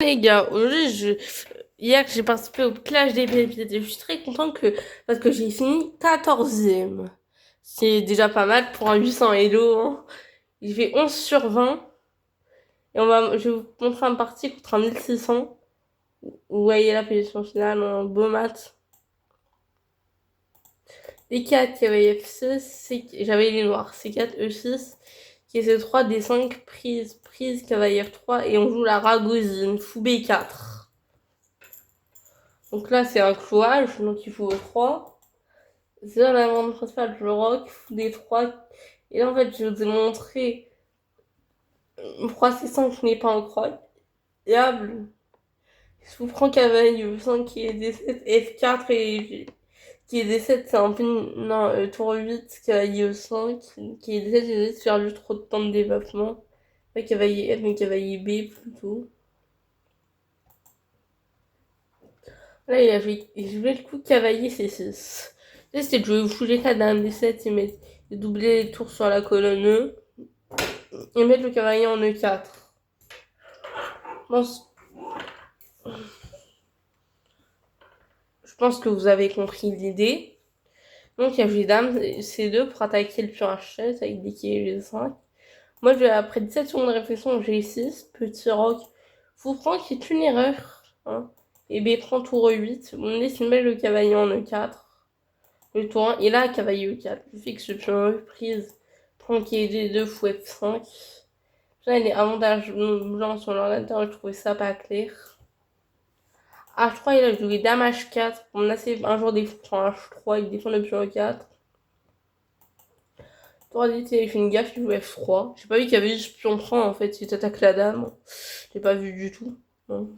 Les gars, aujourd'hui, hier j'ai participé au clash des pépites et je suis très contente parce que j'ai fini 14e. C'est déjà pas mal pour un 800 Elo, hein. J'ai fait 11 sur 20 et je vais vous montrer un parti contre un 1600. Vous voyez la position finale en beau mat. Les 4 cavalier F6, j'avais les noirs, C4, E6, qui est C3, D5, prise, cavalier F3 et on joue la Ragozine, fou B4. Donc là, c'est un clouage, donc il faut 3. C'est là la grande principale, je rock, fou des 3. Et là, en fait, je vous ai montré pourquoi C5 n'est pas incroyable. Je vous prends cavalier E5 qui est D7, F4 et qui est D7, c'est un peu. Non, tour 8, cavalier E5, qui est D7, j'ai de faire juste trop de temps de développement. Pas cavalier F, mais cavalier B plutôt. Là, il jouait le coup cavalier C6. Là, c'était de jouer fou G4 dame D7 et doubler les tours sur la colonne E et mettre le cavalier en E4. Je pense que vous avez compris l'idée. Donc, il y a joué dame C2 pour attaquer le pion H7 avec des quais G5. Moi, après 17 secondes de réflexion, G6, petit roc, fou prend qui est une erreur. Hein, et B prend tour E8. On laisse mettre le cavalier en E4. Le tour 1, et là, cavalier E4. Je fixe le pion reprise. Prend qui est D2, fou F5. Là, les avantages blancs sur l'ordinateur, je trouvais ça pas clair. H3, et là, je jouais dame H4 pour menacer un jour des fous sur H3 et défendre le pion E4. Tour D, il fait une gaffe, il joue F3. J'ai pas vu qu'il y avait juste pion prend en fait, il attaque la dame. J'ai pas vu du tout. Non,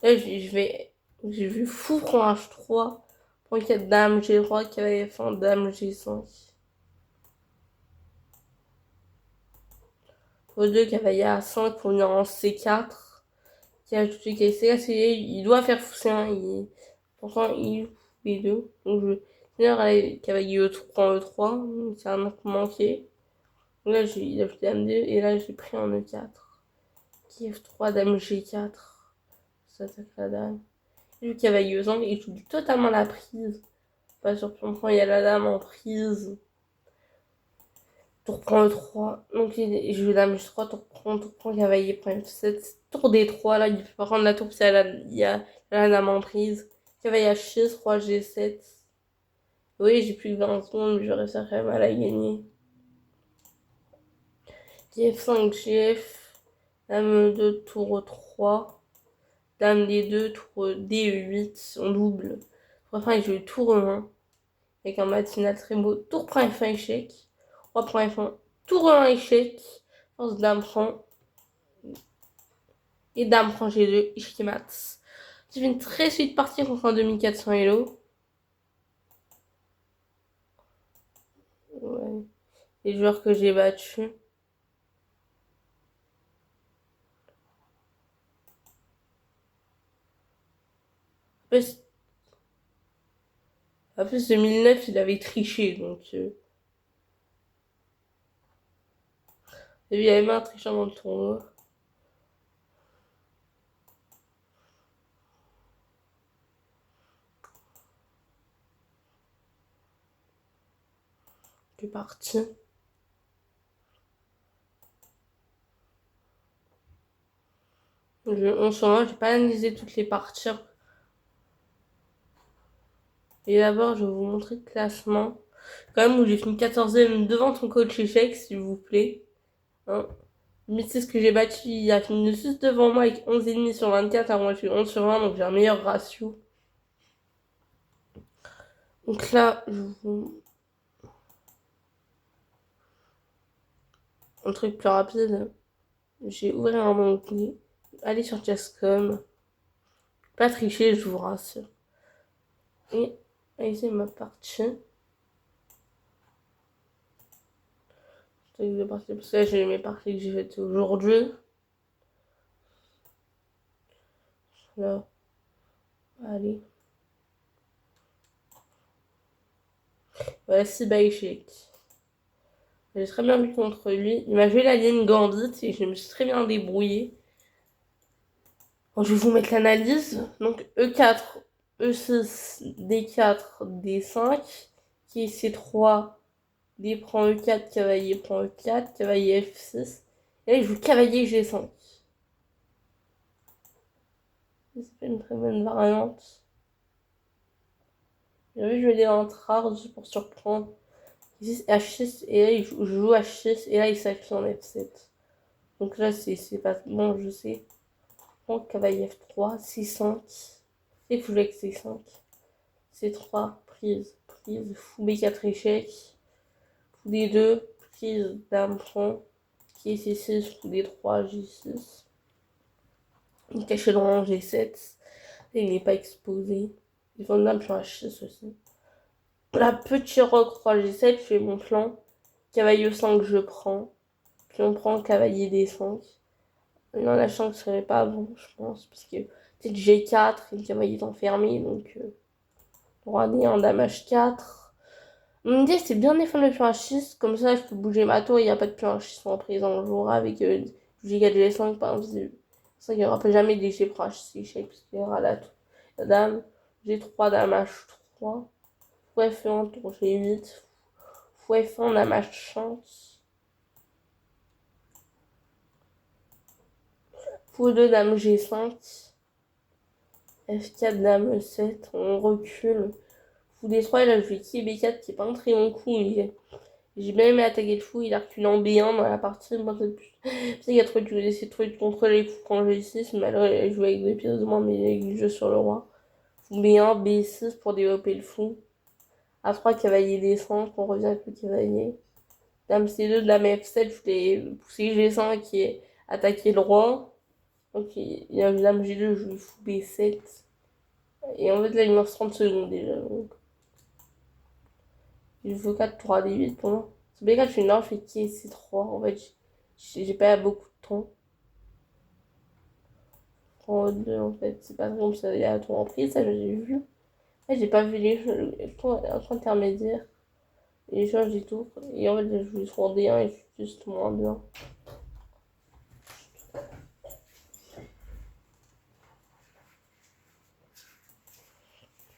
là, j'ai vu fou prend H3. Prend 4 dame G3, cavalier F1, dame G5. Tour 2, cavalier A5 pour venir en C4. Qui a ajouté C4, il doit faire fou C1. Pourtant, il B2. Donc, cavalier E3 E3. C'est un peu manqué. Là, il a fait dame 2 et là, j'ai pris en E4. Qui F3, dame G4. Ça attaque la dame. Le cavalier E5, il joue totalement la prise. Pas surprenant, il y a la dame en prise. Tour prend E3. Donc, je joue dame G3, tour prend, cavalier prend F7. Tour D3, là, il peut pas prendre la tour parce qu'il y a la dame en prise. Cavalier H6, roi G7. Oui, j'ai plus que 20 secondes, mais je réussi quand même à la gagner. F5, GF, dame 2, tour 3, dame D2, tour D8, on double. Enfin, il joue tour 1, avec un matinal très beau. Tour prend F1 échec, roi prend F1, tour 1 échec, force dame prend, et dame prend G2, échec et mat. J'ai fait une très suite partie contre un 2400 Elo. Ouais. Les joueurs que j'ai battus. En plus, 2009, il avait triché, donc. Il y avait même un tricheur dans le tournoi. Je suis parti. En ce moment, j'ai pas analysé toutes les parties. Et d'abord, je vais vous montrer le classement. Quand même, où j'ai fini 14e devant ton coach échec, s'il vous plaît. Hein. Mais c'est ce que j'ai battu. Il a fini juste devant moi avec 11,5 sur 24. Alors moi, je suis 11 sur 20, donc j'ai un meilleur ratio. Donc là, un truc plus rapide. J'ai ouvert un onglet. Allez sur Chesscom. Pas tricher, je vous rassure. Et allez, c'est ma partie. Parce que là, j'ai mes parties que j'ai faites aujourd'hui. Là. Allez. Voilà, 6 by échec. J'ai très bien vu contre lui. Il m'a joué la ligne Gambit et je me suis très bien débrouillée. Bon, je vais vous mettre l'analyse. Donc E4, E6, D4, D5, qui est C3, D prend E4, cavalier prend E4, cavalier F6. Et là, il joue cavalier G5. C'est pas une très bonne variante. Je vais aller en rare juste pour surprendre. Ici, H6, et là, je joue H6, et là, il s'appuie en F7. Donc là, c'est pas bon, je sais. Donc, cavalier F3, C5. Et fou avec C5. C3, prise, fou B4 échec. Fou D2, prise, dame prend. Qui est C6, fou D3, G6. Il caché le rang G7. Et il n'est pas exposé. Il faut une dame sur H6 aussi. La petite roc roi G7, je fais mon plan. Cavalier 5, je prends. Puis on prend cavalier D5. Non, la chance serait pas bon, je pense. Parce que peut-être G4 et le cavalier est enfermé. Donc, roi D1, dame H4. Mon idée, c'est bien défendre le pion H6. Comme ça, je peux bouger ma tour. Il n'y a pas de pion H6 en présent. On jouera avec G4, G5. Par exemple, c'est ça qu'il n'y aura pas jamais des G pour H6 échec. Parce qu'il y aura la dame. G3, dame H3. Fou F1, tour G8. Fou F1, dame H5. Fou 2, dame G5. F4, dame E7. On recule. Fou D3, là, je vais qui B4 qui est pas un très bon coup. J'ai bien aimé attaquer le fou. Il a reculé en B1 dans la partie. Moi, c'est plus. Il y a trop de jouer, essayer de contrôler les coups quand G6. Mais alors, il a joué avec 2 pièces de moins, mais avec du jeu sur le roi. Fou B1, B6 pour développer le fou. A3, cavalier D5. On revient avec le cavalier. Dame C2, dame F7. Je voulais pousser G5 qui est attaquer le roi. Donc, il y a dame G2, je joue fou B7. Et en fait, là, il me reste 30 secondes déjà. Donc, il faut 4 pour AD8 pour moi. Sur B4, je fais une je fais qui est C3. En fait, j'ai pas beaucoup de temps. En 2, en fait, c'est pas comme ça. Il y a la tour en prise, ça j'ai vu. Là, j'ai pas vu les tours intermédiaires. Et les changes des tours. Et en fait, je joue sur D1 et je suis juste moins bien.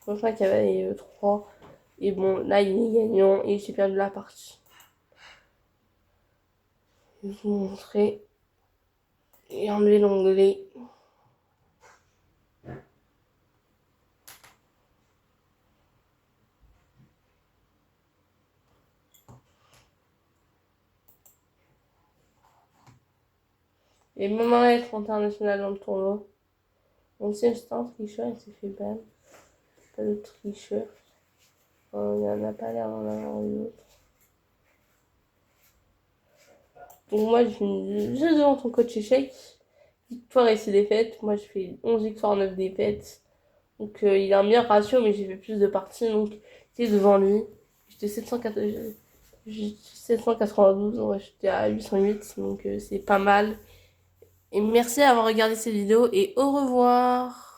Prochain cavalier 3. Et bon, là, il est gagnant et j'ai perdu la partie. Je vais vous montrer. Et enlever l'onglet. Et maman être international dans le tournoi. On sait que c'est un tricheur, il s'est fait ban. Pas de tricheur. Il n'y en a pas l'air d'en avoir eu d'autres. Donc moi, je suis juste devant ton coach échec. Victoire et 6 défaites. Moi, je fais 11 victoires, 9 défaites. Donc il a un meilleur ratio, mais j'ai fait plus de parties. Donc j'étais devant lui. J'étais 792. Ouais, j'étais à 808. Donc c'est pas mal. Et merci d'avoir regardé cette vidéo et au revoir.